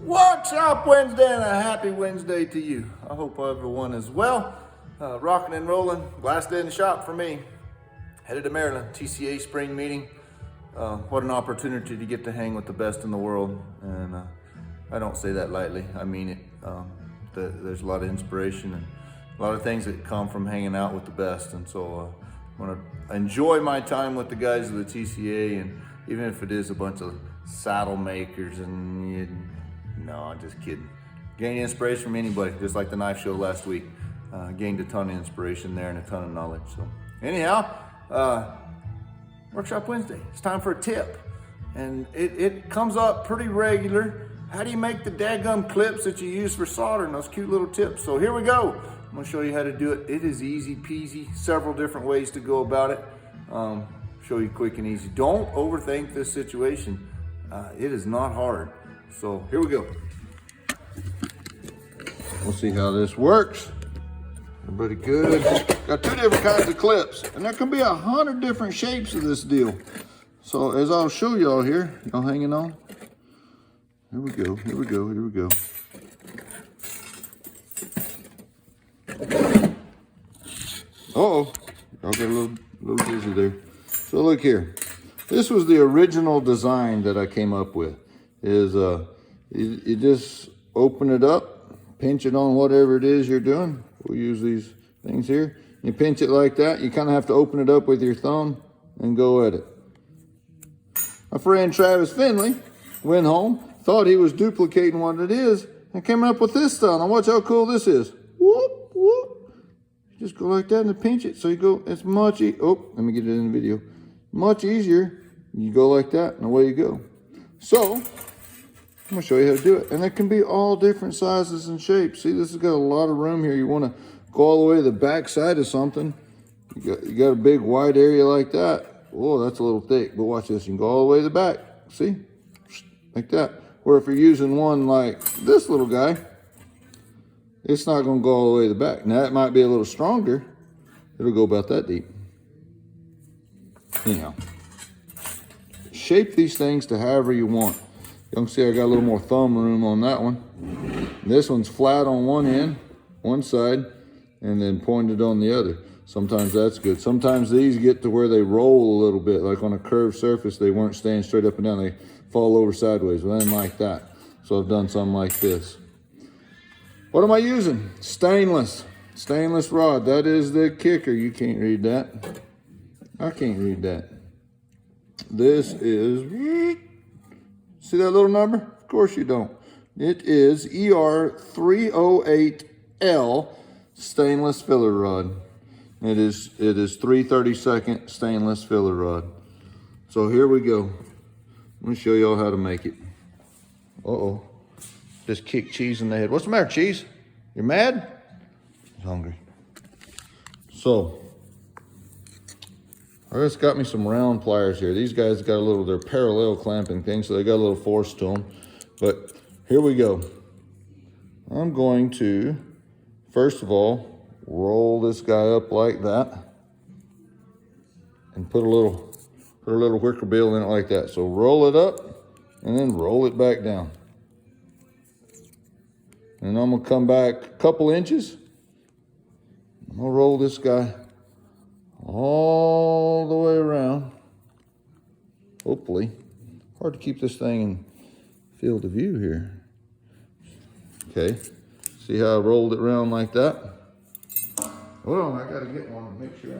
What's up, Wednesday, and a happy Wednesday to you. I hope everyone is well. Rocking and rolling. Last day in the shop for me. Headed to Maryland, TCA spring meeting. What an opportunity to get to hang with the best in the world. And I don't say that lightly, I mean it. There's a lot of inspiration and a lot of things that come from hanging out with the best. And so I want to enjoy my time with the guys of the TCA, and even if it is a bunch of saddle makers and no, I'm just kidding. Gain inspiration from anybody, just like the knife show last week. Gained a ton of inspiration there and a ton of knowledge. So anyhow, Workshop Wednesday, it's time for a tip. And it comes up pretty regular. How do you make the dadgum clips that you use for soldering, those cute little tips? So here we go. I'm gonna show you how to do it. It is easy peasy, several different ways to go about it. Show you quick and easy. Don't overthink this situation. It is not hard. So here we go. We'll see how this works. Everybody good? Got two different kinds of clips, and there can be 100 different shapes of this deal. So as I'll show y'all here, y'all hanging on? Here we go, here we go, here we go. Uh-oh, y'all got a little dizzy there. So look here. This was the original design that I came up with. You just open it up, pinch it on whatever it is you're doing. We'll use these things here. You pinch it like that. You kind of have to open it up with your thumb and go at it. My friend Travis Finley went home, thought he was duplicating what it is, and came up with this style. Now watch how cool this is. Whoop, whoop. You just go like that and pinch it. So you go, it's much easier. Oh, let me get it in the video. Much easier. You go like that and away you go. So, I'm gonna show you how to do it. And it can be all different sizes and shapes. See, this has got a lot of room here. You wanna go all the way to the back side of something. You got a big wide area like that. Oh, that's a little thick, but watch this. You can go all the way to the back. See? Like that. Or if you're using one like this little guy, it's not gonna go all the way to the back. Now, it might be a little stronger. It'll go about that deep. Anyhow. Shape these things to however you want. You can see I got a little more thumb room on that one. This one's flat on one end, one side, and then pointed on the other. Sometimes that's good. Sometimes these get to where they roll a little bit, like on a curved surface, they weren't staying straight up and down. They fall over sideways. Well, I didn't like that. So I've done something like this. What am I using? Stainless rod. That is the kicker. You can't read that. I can't read that. This is, see that little number? Of course you don't. It is ER308L stainless filler rod. It is 3/32 stainless filler rod. So here we go. Let me show y'all how to make it. Uh-oh. Just kicked Cheese in the head. What's the matter, Cheese? You're mad? He's hungry. So, I just got me some round pliers here. These guys got a little, they're parallel clamping things, so they got a little force to them. But here we go. I'm going to, first of all, roll this guy up like that and put a little wicker bill in it like that. So roll it up and then roll it back down. And I'm gonna come back a couple inches. I'm gonna roll this guy all the way around, hopefully. Hard to keep this thing in field of view here. Okay, see how I rolled it around like that? Hold on, I gotta get one to make sure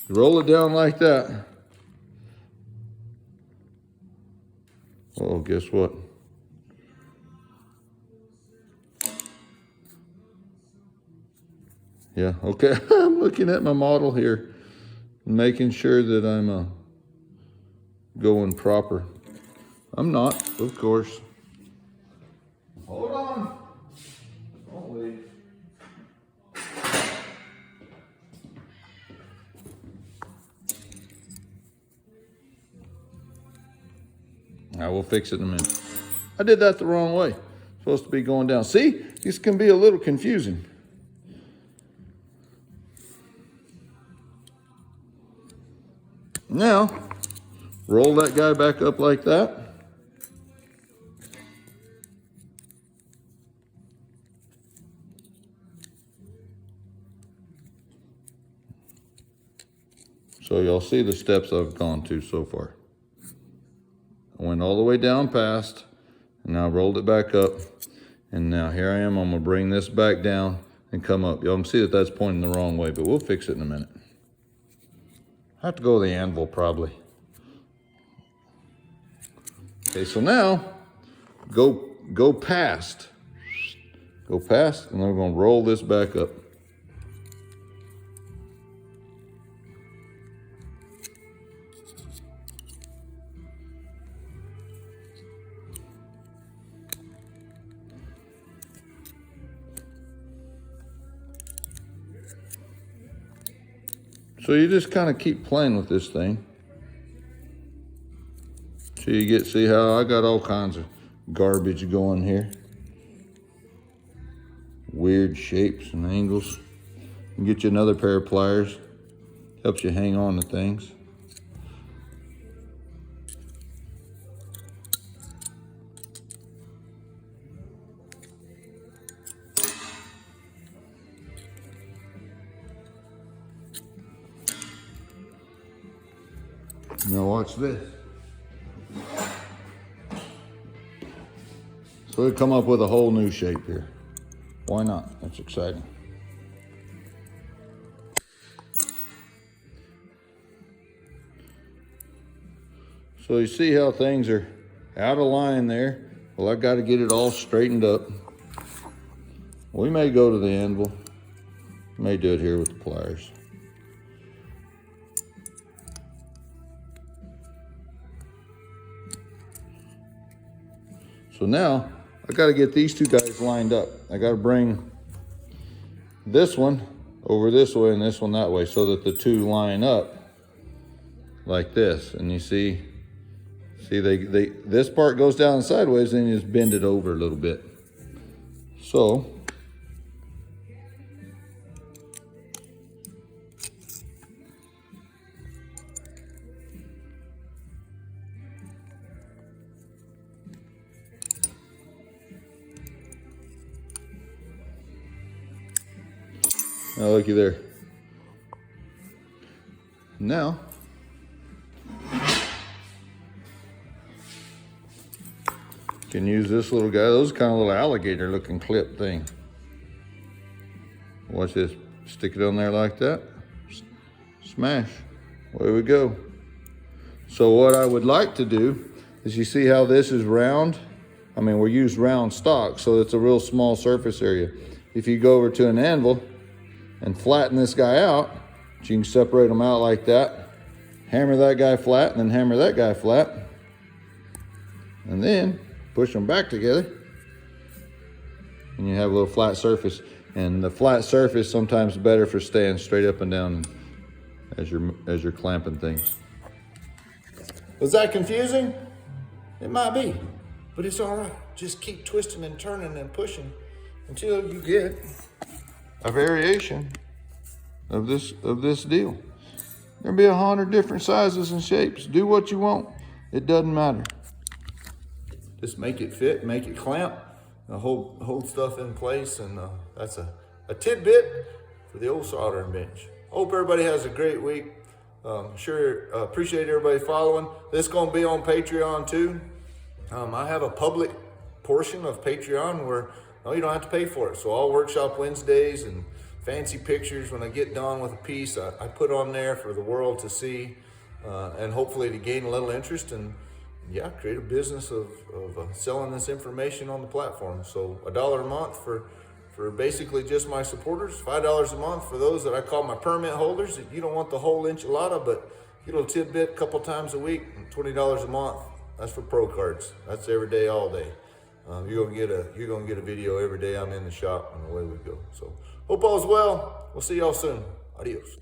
roll it down like that. Oh, guess what? Yeah, okay, I'm looking at my model here, making sure that I'm going proper. I'm not, of course. Hold on. Don't leave. I will fix it in a minute. I did that the wrong way. Supposed to be going down. See, this can be a little confusing. Now, roll that guy back up like that. So y'all see the steps I've gone to so far. I went all the way down past, and now I rolled it back up. And now here I am, I'm gonna bring this back down and come up. Y'all can see that that's pointing the wrong way, but we'll fix it in a minute. I have to go with the anvil probably. Okay, so now go past. Go past, and then we're gonna roll this back up. So you just kind of keep playing with this thing. So you see how I got all kinds of garbage going here. Weird shapes and angles. You get you another pair of pliers. Helps you hang on to things. Now watch this. So we come up with a whole new shape here. Why not? That's exciting. So you see how things are out of line there. Well, I got to get it all straightened up. We may go to the anvil. May do it here with the pliers. So now I got to get these two guys lined up. I got to bring this one over this way and this one that way so that the two line up like this. And you see this part goes down sideways, and you just bend it over a little bit. So now looky there. Now you can use this little guy. Those kind of little alligator looking clip thing. Watch this. Stick it on there like that. Smash. Away we go. So what I would like to do is, you see how this is round? I mean, we use round stock, so it's a real small surface area. If you go over to an anvil and flatten this guy out, you can separate them out like that. Hammer that guy flat, and then hammer that guy flat. And then push them back together, and you have a little flat surface. And the flat surface sometimes is better for staying straight up and down as you're clamping things. Was that confusing? It might be, but it's all right. Just keep twisting and turning and pushing until you get a variation of this deal. There'll be 100 different sizes and shapes. Do what you want. It doesn't matter. Just make it fit, make it clamp, hold stuff in place, and that's a tidbit for the old soldering bench. Hope everybody has a great week. Appreciate everybody following. This is going to be on Patreon too. I have a public portion of Patreon where you don't have to pay for it. So all workshop Wednesdays and fancy pictures when I get done with a piece, I put on there for the world to see, and hopefully to gain a little interest and create a business of selling this information on the platform. So $1 a month for basically just my supporters, $5 a month for those that I call my permit holders. If you don't want the whole enchilada, but get a little tidbit a couple times a week, and $20 a month. That's for pro cards. That's every day, all day. You're gonna get a video every day I'm in the shop, and away we go. So hope all's well. We'll see y'all soon. Adios.